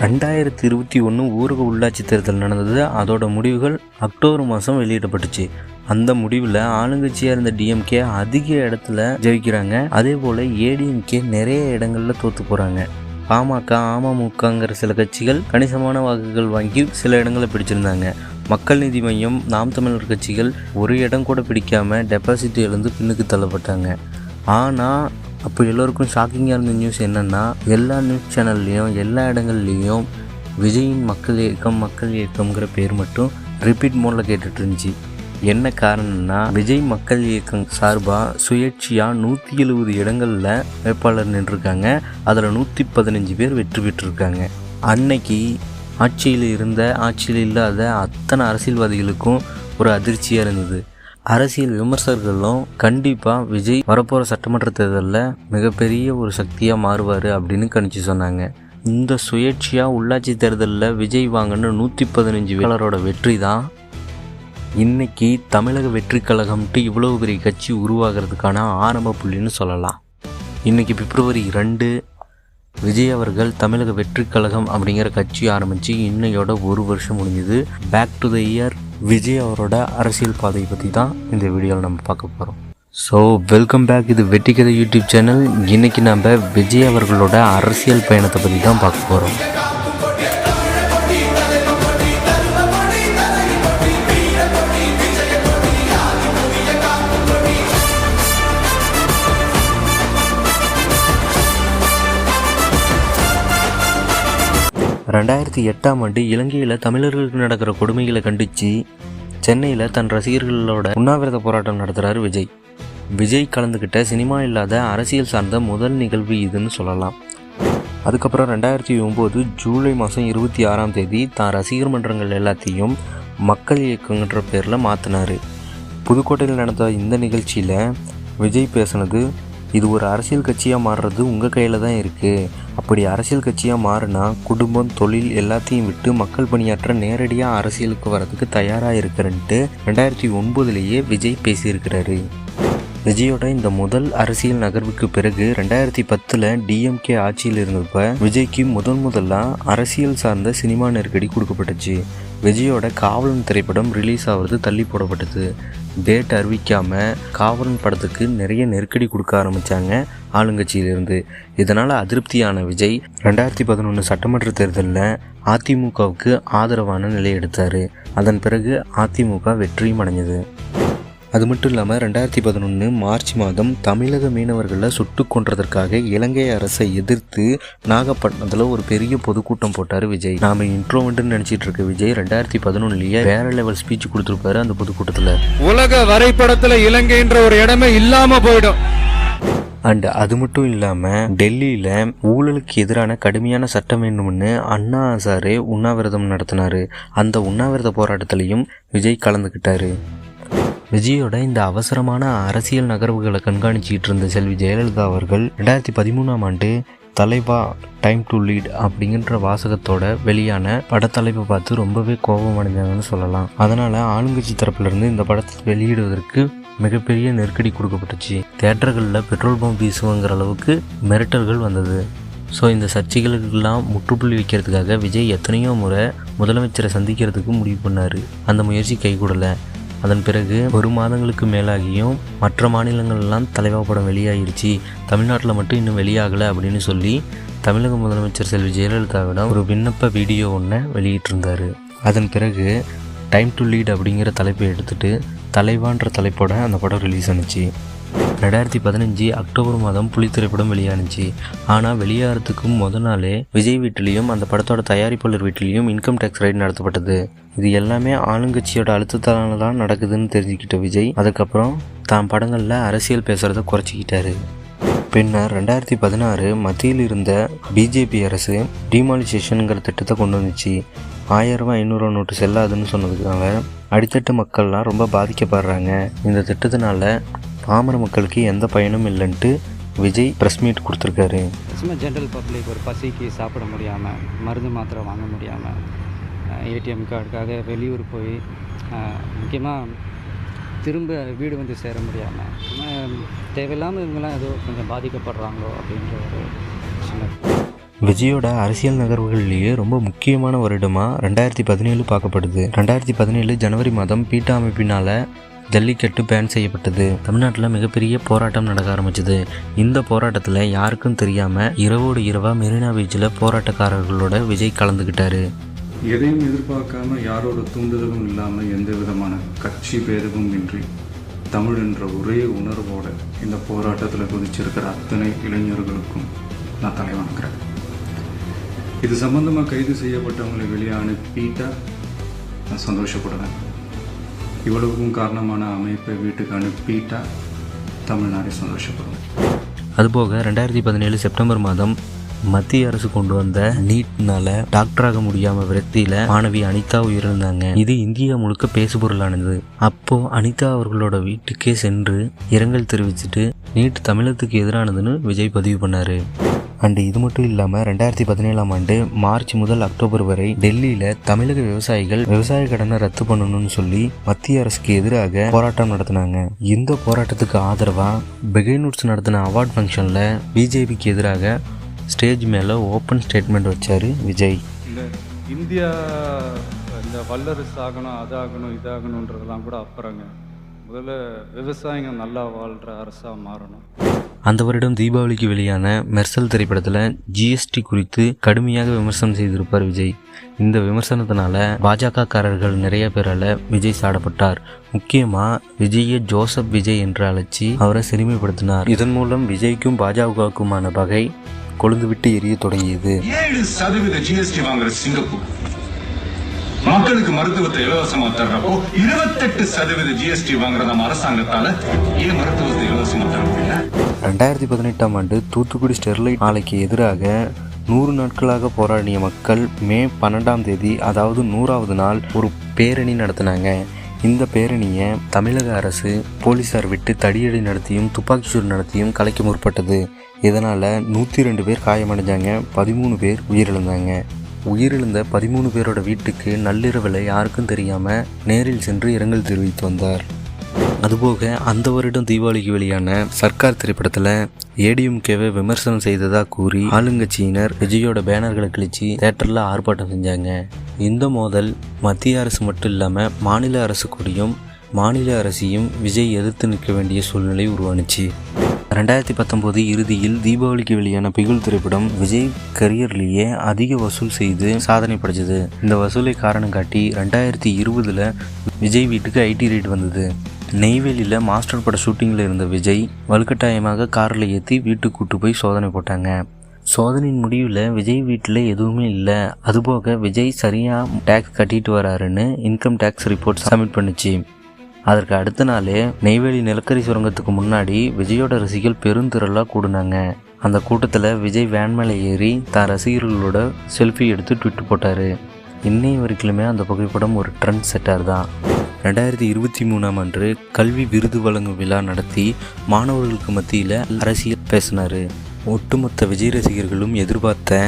2021 ஊரக உள்ளாட்சி தேர்தல் நடந்தது. அதோட முடிவுகள் அக்டோபர் மாதம் வெளியிடப்பட்டுச்சு. அந்த முடிவில் ஆளுங்கட்சியாக இருந்த டிஎம்கே அதிக இடத்துல ஜெயிக்கிறாங்க. அதே போல் ஏடிஎம்கே நிறைய இடங்களில் தோற்று போகிறாங்க. பாமக, அமமுகங்கிற சில கட்சிகள் கணிசமான வாக்குகள் வாங்கி சில இடங்களை பிடிச்சிருந்தாங்க. மக்கள் நீதி மையம், நாம் தமிழர் கட்சிகள் ஒரு இடம் கூட பிடிக்காமல் டெபாசிட் இழந்து பின்னுக்கு தள்ளப்பட்டாங்க. ஆனால் அப்போ எல்லோருக்கும் ஷாக்கிங்காக இருந்த நியூஸ் என்னென்னா, எல்லா நியூஸ் சேனல்லையும் எல்லா இடங்கள்லேயும் விஜயின் மக்கள் இயக்கம்ங்கிற பேர் மட்டும் ரிப்பீட் மோடில் கேட்டுட்டு இருந்துச்சு. என்ன காரணம்னா, விஜய் மக்கள் இயக்கம் சார்பாக சுயேட்சையாக 170 இடங்களில் வேட்பாளர் நின்றுருக்காங்க. அதில் 115 பேர் வெற்றி பெற்றிருக்காங்க. அன்னைக்கு ஆட்சியில் இல்லாத அத்தனை அரசியல்வாதிகளுக்கும் ஒரு அதிர்ச்சியாக இருந்தது. அரசியல் விமர்சகர்களும் கண்டிப்பாக விஜய் வரப்போகிற சட்டமன்ற தேர்தலில் மிகப்பெரிய ஒரு சக்தியாக மாறுவார் அப்படின்னு கணிச்சு சொன்னாங்க. இந்த சுயேட்சையாக உள்ளாட்சி தேர்தலில் விஜய் வாங்கின 115 வேட்பாளரோட வெற்றி தான் இன்றைக்கி தமிழக வெற்றி கழகம்ட்டு இவ்வளோ பெரிய கட்சி உருவாகிறதுக்கான ஆரம்ப புள்ளின்னு சொல்லலாம். இன்றைக்கி பிப்ரவரி 2 விஜய் அவர்கள் தமிழக வெற்றி கழகம் அப்படிங்கிற கட்சி ஆரம்பித்து இன்னையோட 1 வருஷம் முடிஞ்சுது. Back to the year Vijay அவரோட அரசியல் பாதையை பற்றி தான் இந்த வீடியோவில் நம்ம பார்க்க போகிறோம். So welcome back. இது வெற்றிக்கதை யூடியூப் சேனல். இன்றைக்கி நம்ம விஜய் அவர்களோட அரசியல் பயணத்தை பற்றி தான் பார்க்க போகிறோம். (2008) இலங்கையில் தமிழர்களுக்கு நடக்கிற கொடுமைகளை கண்டித்து சென்னையில் தன் ரசிகர்களோட உண்ணாவிரத போராட்டம் நடத்துகிறார் விஜய். விஜய் கலந்துக்கிட்ட சினிமா இல்லாத அரசியல் சார்ந்த முதல் நிகழ்வு இதுன்னு சொல்லலாம். அதுக்கப்புறம் 2009 ஜூலை மாதம் 26 தான் ரசிகர் மன்றங்கள் எல்லாத்தையும் மக்கள் இயக்கங்கிற பேரில் மாற்றினார். புதுக்கோட்டையில் நடந்த இந்த நிகழ்ச்சியில் விஜய் பேசுனது, இது ஒரு அரசியல் கட்சியாக மாறுறது உங்கள் கையில் தான் இருக்குது. அப்படி அரசியல் கட்சியாக மாறினா குடும்பம், தொழில் எல்லாத்தையும் விட்டு மக்கள் பணியாற்ற நேரடியாக அரசியலுக்கு வரதுக்கு தயாராக இருக்கிறன்ட்டு 2009 விஜய் பேசியிருக்கிறாரு. விஜயோட இந்த முதல் அரசியல் நகர்வுக்கு பிறகு 2010 டிஎம்கே ஆட்சியில் இருந்தப்ப விஜய்க்கு முதலாக அரசியல் சார்ந்த சினிமா நெருக்கடி கொடுக்கப்பட்டுச்சு. விஜயோட காவலன் திரைப்படம் ரிலீஸ் ஆகிறது தள்ளி போடப்பட்டது. டேட் அறிவிக்காமல் காவலன் படத்துக்கு நிறைய நெருக்கடி கொடுக்க ஆரம்பித்தாங்க ஆளுங்கட்சியிலிருந்து. இதனால் அதிருப்தியான விஜய் 2011 சட்டமன்ற தேர்தலில் அதிமுகவுக்கு ஆதரவான நிலை எடுத்தார். அதன் பிறகு அதிமுக வெற்றியும் அடைஞ்சது. அது மட்டும் இல்லாமல் 2011 மார்ச் மாதம் தமிழக மீனவர்களை சுட்டு கொன்றதற்காக இலங்கை அரசை எதிர்த்து நாகப்பட்டினத்தில் ஒரு பெரிய பொதுக்கூட்டம் போட்டார் விஜய். நாம் இன்ட்ரோவெண்ட்னு நினச்சிட்டு இருக்க விஜய் 2011 வேற லெவல் ஸ்பீச் கொடுத்துருப்பாரு. அந்த பொதுக்கூட்டத்தில் உலக வரைபடத்தில் இலங்கைன்ற ஒரு இடமே இல்லாமல் போயிடும். அண்ட் அது மட்டும் இல்லாமல் டெல்லியில் ஊழலுக்கு எதிரான கடுமையான சட்டம் வேண்டும்னு அண்ணா ஹசாரே உண்ணாவிரதம் நடத்தினார். அந்த உண்ணாவிரத போராட்டத்திலையும் விஜய் கலந்துக்கிட்டாரு. விஜயோட இந்த அவசரமான அரசியல் நகர்வுகளை கண்காணிச்சிட்டு இருந்த செல்வி ஜெயலலிதா அவர்கள் 2013 தலைவா டைம் டு லீட் அப்படிங்கிற வாசகத்தோட வெளியான படத்தலைப்பை பார்த்து ரொம்பவே கோபம் அடைஞ்சாங்கன்னு சொல்லலாம். அதனால் ஆளுங்கட்சி தரப்பிலிருந்து இந்த படத்தை வெளியிடுவதற்கு மிகப்பெரிய நெருக்கடி கொடுக்கப்பட்டுச்சு. தியேட்டர்களில் பெட்ரோல் பம்ப் வீசுவங்கிற அளவுக்கு மிரட்டல்கள் வந்தது. ஸோ இந்த சர்ச்சைகளுக்கெல்லாம் முற்றுப்புள்ளி வைக்கிறதுக்காக விஜய் எத்தனையோ முறை முதலமைச்சரை சந்திக்கிறதுக்கு முடிவு பண்ணார். அந்த முயற்சி கைகூடலை. அதன் பிறகு 1 மாதங்களுக்கு மேலாகியும் மற்ற மாநிலங்கள்லாம் தலைவா படம் வெளியாகிடுச்சு, தமிழ்நாட்டில் மட்டும் இன்னும் வெளியாகலை அப்படின்னு சொல்லி தமிழக முதலமைச்சர் செல்வி ஜெயலலிதாவிடம் ஒரு விண்ணப்ப வீடியோ ஒன்றை வெளியிட்டிருந்தார். அதன் பிறகு டைம் டு லீட் அப்படிங்கிற தலைப்பை எடுத்துகிட்டு தலைவான்ற தலைப்போட அந்த படம் ரிலீஸ் ஆனிச்சு. 2015 அக்டோபர் மாதம் புலி திரைப்படம் வெளியானுச்சு. ஆனால் வெளியாகிறதுக்கு முதல் நாளே விஜய் வீட்டிலையும் அந்த படத்தோட தயாரிப்பாளர் வீட்டிலையும் இன்கம் டேக்ஸ் ரைட் நடத்தப்பட்டது. இது எல்லாமே ஆளுங்கட்சியோட அழுத்தத்தால தான் நடக்குதுன்னு தெரிஞ்சுக்கிட்ட விஜய் அதுக்கப்புறம் தான் படங்களில் அரசியல் பேசுகிறத குறைச்சிக்கிட்டாரு. பின்னர் 2016 மத்தியில் இருந்த பிஜேபி அரசு டிமாலிசேஷனுங்கிற திட்டத்தை கொண்டு வந்துச்சு. 1000 ரூபா 500 நோட்டு செல்லாதுன்னு சொன்னதுனால அடித்தட்டு மக்கள்லாம் ரொம்ப பாதிக்கப்படுறாங்க. இந்த திட்டத்தினால பாமர மக்களுக்கு எந்த பயனும் இல்லைன்ட்டு விஜய் ப்ரெஸ் மீட் கொடுத்துருக்காரு. சும்மா ஜென்ரல் பப்ளிக் ஒரு பசிக்கு சாப்பிட முடியாமல், மருந்து மாத்திரை வாங்க முடியாமல், ஏடிஎம் கார்டுக்காக வெளியூர் போய் முக்கியமாக திரும்ப வீடு வந்து சேர முடியாமல் தேவையில்லாமல் இவங்கெல்லாம் ஏதோ கொஞ்சம் பாதிக்கப்படுறாங்களோ அப்படின்ற ஒரு சின்ன விஜயோட அரசியல் நகர்வுகளிலேயே ரொம்ப முக்கியமான வருடமாக 2017 பார்க்கப்படுது. 2017 ஜனவரி மாதம் பீட்டா அமைப்பினால் ஜல்லிக்கட்டு பேன் செய்யப்பட்டது. தமிழ்நாட்டில் மிகப்பெரிய போராட்டம் நடக்க ஆரம்பிச்சது. இந்த போராட்டத்தில் யாருக்கும் தெரியாமல் இரவோடு இரவாக மெரினா பீச்சில் போராட்டக்காரர்களோட விஜய் கலந்துக்கிட்டாரு. எதையும் எதிர்பார்க்காம யாரோட தூண்டுதலும் இல்லாமல் எந்த விதமான கட்சி பேதமும் இன்றி தமிழ் என்ற ஒரே உணர்வோட இந்த போராட்டத்தில் குதிச்சிருக்கிற அத்தனை இளைஞர்களுக்கும் நான் தலை வணங்குறேன். இது சம்பந்தமாக கைது செய்யப்பட்டவங்களை வெளியே அனுப்பிட்டா நான் சந்தோஷப்படுவேன். இவ்வளவுக்கும் காரணமான அமைப்பை வீட்டுக்கு அனுப்பிட்டா தமிழ்நாடே சந்தோஷப்படும். அதுபோக 2017 செப்டம்பர் மாதம் மத்திய அரசு கொண்டு வந்த நீட்னால டாக்டராக முடியாம விரக்தியில மாணவி அனிதா உயிரிழந்தாங்க. இது இந்தியா முழுக்க பேசுபொருளானது. அப்போ அனிதா அவர்களோட வீட்டுக்கே சென்று இரங்கல் தெரிவிச்சுட்டு நீட் தமிழகத்துக்கு எதிரானதுன்னு விஜய் பதிவு பண்ணாரு. அண்டு இது மட்டும் இல்லாமல் 2017 ஆண்டு மார்ச் முதல் அக்டோபர் வரை டெல்லியில் தமிழக விவசாயிகள் விவசாய கடனை ரத்து பண்ணணும்னு சொல்லி மத்திய அரசுக்கு எதிராக போராட்டம் நடத்தினாங்க. இந்த போராட்டத்துக்கு ஆதரவாக பெகைனூட்ஸ் நடத்தின அவார்ட் ஃபங்க்ஷனில் பிஜேபிக்கு எதிராக ஸ்டேஜ் மேலே ஓப்பன் ஸ்டேட்மெண்ட் வச்சார் விஜய். இந்த இந்தியா இந்த வல்லரசு ஆகணும், அதாகணும், இதாகணுன்றதெல்லாம் கூட அப்புறங்க. முதல்ல விவசாயிங்க நல்லா வாழ்கிற அரசாக மாறணும். அந்த வருடம் தீபாவளிக்கு வெளியான மெர்சல் திரைப்படத்தில் ஜிஎஸ்டி குறித்து கடுமையாக விமர்சனம் செய்திருப்பார் விஜய். இந்த விமர்சனத்தினால பாஜகக்காரர்கள் நிறைய பேரால் விஜய் சாடப்பட்டார். முக்கியமாக விஜயை ஜோசப் விஜய் என்று அழைச்சி அவரை சிறுமைப்படுத்தினார். இதன் மூலம் விஜய்க்கும் பாஜகவுக்குமான பகை கொழுந்து விட்டு எரிய தொடங்கியது. 7% ஜிஎஸ்டி வாங்குற சிங்கப்பூர் மக்களுக்கு மருத்துவத்தை இலவசமா தர்றப்போ 28% ஜிஎஸ்டி வாங்குற நம்ம அரசாங்கத்தால ஏன் மருத்துவத்தை இலவசமா தர முடியல? 2018 ஆண்டு தூத்துக்குடி ஸ்டெர்லைட் ஆலைக்கு எதிராக 100 நாட்களாக போராடிய மக்கள் மே 12 அதாவது 100வது நாள் ஒரு பேரணி நடத்தினாங்க. இந்த பேரணியை தமிழக அரசு போலீசார் விட்டு தடியடி நடத்தியும் துப்பாக்கிச்சூடு நடத்தியும் கலைக்க முற்பட்டது. இதனால் 102 பேர் காயமடைஞ்சாங்க, 13 பேர் உயிரிழந்தாங்க. உயிரிழந்த 13 பேரோட வீட்டுக்கு நள்ளிரவில் யாருக்கும் தெரியாமல் நேரில் சென்று இரங்கல் தெரிவித்து வந்தார். அதுபோக அந்த வருடம் தீபாவளிக்கு வெளியான சர்க்கார் திரைப்படத்தில் ஏடிஎம்கேவை விமர்சனம் செய்ததாக கூறி ஆளுங்கட்சியினர் விஜயோட பேனர்களை கிழிச்சு தேட்டரில் ஆர்ப்பாட்டம் செஞ்சாங்க. இந்த மோதல் மத்திய அரசு மட்டும் இல்லாமல் மாநில அரசு கூடயும் மாநில அரசையும் விஜய் எதிர்த்து நிற்க வேண்டிய சூழ்நிலை உருவானுச்சு. 2019 இறுதியில் தீபாவளிக்கு வெளியான பிகுல் திரைப்படம் விஜய் கரியர்லேயே அதிக வசூல் செய்து சாதனை படைச்சது. இந்த வசூலை காரணம் காட்டி 2020 விஜய் வீட்டுக்கு ஐடி ரைடு வந்தது. நெய்வேலியில் மாஸ்டர் பட ஷூட்டிங்கில் இருந்த விஜய் வலுக்கட்டாயமாக காரில் ஏற்றி வீட்டுக்கு கூட்டு போய் சோதனை போட்டாங்க. சோதனையின் முடிவில் விஜய் வீட்டில் எதுவுமே இல்லை. அதுபோக விஜய் சரியாக டேக்ஸ் கட்டிட்டு வராருன்னு இன்கம் டேக்ஸ் ரிப்போர்ட் சப்மிட் பண்ணிச்சு. அதற்கு அடுத்த நாளே நெய்வேலி நிலக்கரி சுரங்கத்துக்கு முன்னாடி விஜயோட ரசிகர்கள் பெருந்திரளாக கூடுனாங்க. அந்த கூட்டத்தில் விஜய் வேன் மேலே ஏறி தான் ரசிகர்களோட செல்ஃபி எடுத்து ட்விட் போட்டார். இன்னைய வரைக்குமே அந்த புகைப்படம் ஒரு ட்ரெண்ட் செட்டர் தான். 2023 அன்று கல்வி விருது வழங்கும் விழா நடத்தி மாணவர்களுக்கு மத்தியில் அரசியல் பேசினார். ஒட்டுமொத்த விஜய் ரசிகர்களும் எதிர்பார்த்த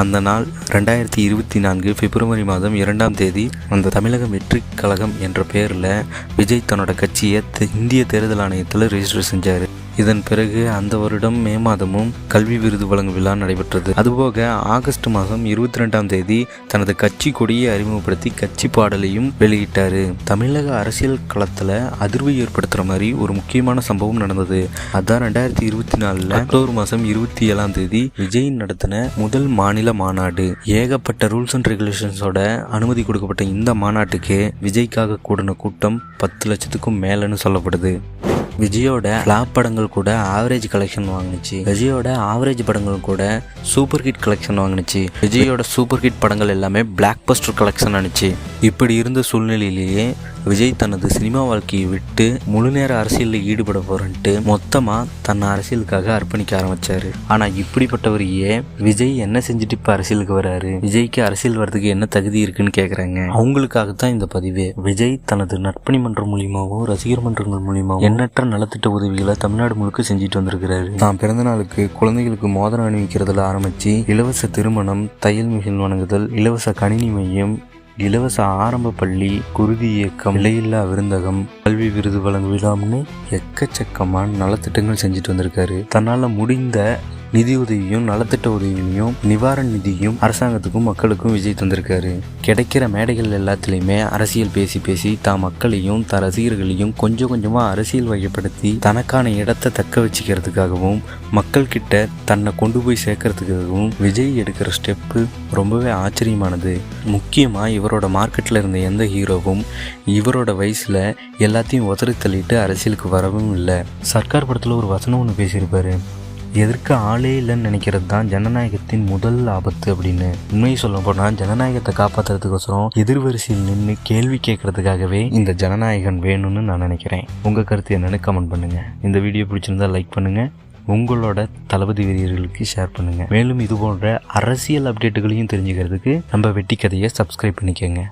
அந்த நாள் 2024 பிப்ரவரி மாதம் 2 அந்த தமிழக வெற்றி கழகம் என்ற பெயரில் விஜய் தன்னோட கட்சியை இந்திய தேர்தல் ஆணையத்தில் ரெஜிஸ்டர் செஞ்சார். இதன் பிறகு அந்த வருடம் மே மாதமும் கல்வி விருது வழங்கும் விழா நடைபெற்றது. அதுபோக ஆகஸ்ட் மாதம் 22 தனது கட்சி கொடியை அறிமுகப்படுத்தி கட்சி பாடலையும் வெளியிட்டார். தமிழக அரசியல் களத்தில் அதிர்வு ஏற்படுத்துகிற மாதிரி ஒரு முக்கியமான சம்பவம் நடந்தது. அதான் 2024 அக்டோபர் மாதம் 27 விஜய் நடத்தின முதல் மாநில மாநாடு. ஏகப்பட்ட ரூல்ஸ் அண்ட் ரெகுலேஷன்ஸோட அனுமதி கொடுக்கப்பட்ட இந்த மாநாட்டுக்கு விஜய்க்காக கூடின கூட்டம் 10 லட்சத்துக்கும் மேலன்னு சொல்லப்படுது. விஜயோட ஃப்ளாப் படங்கள் கூட ஆவரேஜ் கலெக்ஷன் வாங்கினுச்சு. விஜயோட ஆவரேஜ் படங்கள் கூட சூப்பர் ஹிட் கலெக்ஷன் வாங்கினுச்சு. விஜயோட சூப்பர் ஹிட் படங்கள் எல்லாமே பிளாக் பஸ்டர் கலெக்ஷன் ஆனிச்சு. இப்படி இருந்த சூழ்நிலையிலேயே விஜய் தனது சினிமா வாழ்க்கையை விட்டு முழு நேர அரசியலில் ஈடுபட போறன்ட்டு மொத்தமாக தன்னை அரசியலுக்காக அர்ப்பணிக்க ஆரம்பிச்சாரு. ஆனால் இப்படிப்பட்டவரையே விஜய் என்ன செஞ்சுட்டு இப்போ அரசியலுக்கு வராரு? விஜய்க்கு அரசியல் வர்றதுக்கு என்ன தகுதி இருக்குன்னு கேட்குறாங்க. அவங்களுக்காகத்தான் இந்த பதிவு. விஜய் தனது நற்பணி மன்றம் மூலியமாகவும் ரசிகர் மன்றங்கள் மூலியமாகவும் எண்ணற்ற நலத்திட்ட உதவிகளை தமிழ்நாடு முழுக்க செஞ்சுட்டு வந்திருக்கிறாரு. தான் பிறந்த நாளுக்கு குழந்தைகளுக்கு மோதிரம் அணிவிக்கிறதுல ஆரம்பிச்சு இலவச திருமணம், தையல் மிஷின் வழங்குதல், இலவச கணினி மையம், இலவச ஆரம்ப பள்ளி, குருதி இயக்கம், விலையில்லா விருந்தகம், கல்வி விருது வழங்கும் விழாம்னு எக்கச்சக்கமான நலத்திட்டங்கள் செஞ்சுட்டு வந்திருக்காரு. தன்னால் முடிந்த நிதியுதவியும் நலத்திட்ட உதவியும் நிவாரண நிதியும் அரசாங்கத்துக்கும் மக்களுக்கும் விஜய் தந்திருக்காரு. கிடைக்கிற மேடைகள் எல்லாத்துலேயுமே அரசியல் பேசி பேசி தான் மக்களையும் தன் ரசிகர்களையும் கொஞ்சம் கொஞ்சமாக அரசியல் வகைப்படுத்தி தனக்கான இடத்தை தக்க வச்சுக்கிறதுக்காகவும் மக்கள் கிட்ட தன்னை கொண்டு போய் சேர்க்கறதுக்காகவும் விஜய் எடுக்கிற ஸ்டெப்பு ரொம்பவே ஆச்சரியமானது. முக்கியமாக இவரோட மார்க்கெட்டில் இருந்த எந்த ஹீரோவும் இவரோட வயசில் எல்லாத்தையும் உதறி தள்ளிட்டு அரசியலுக்கு வரவும் இல்லை. சர்க்கார் படத்தில் ஒரு வசனம் ஒன்று பேசியிருப்பாரு, எதற்கு ஆளே இல்லைன்னு நினைக்கிறது தான் ஜனநாயகத்தின் முதல் ஆபத்து அப்படின்னு. உண்மையை சொல்ல போனால் ஜனநாயகத்தை காப்பாற்றுறதுக்கோசரம் எதிர்வரிசையில் நின்று கேள்வி கேட்கறதுக்காகவே இந்த ஜனநாயகன் வேணும்னு நான் நினைக்கிறேன். உங்கள் கருத்து என்னன்னு கமெண்ட் பண்ணுங்கள். இந்த வீடியோ பிடிச்சிருந்தா லைக் பண்ணுங்கள். உங்களோட தளபதி வீரர்களுக்கு ஷேர் பண்ணுங்கள். மேலும் இது போன்ற அரசியல் அப்டேட்டுகளையும் தெரிஞ்சுக்கிறதுக்கு நம்ம வெட்டி கதையை சப்ஸ்கிரைப் பண்ணிக்கோங்க.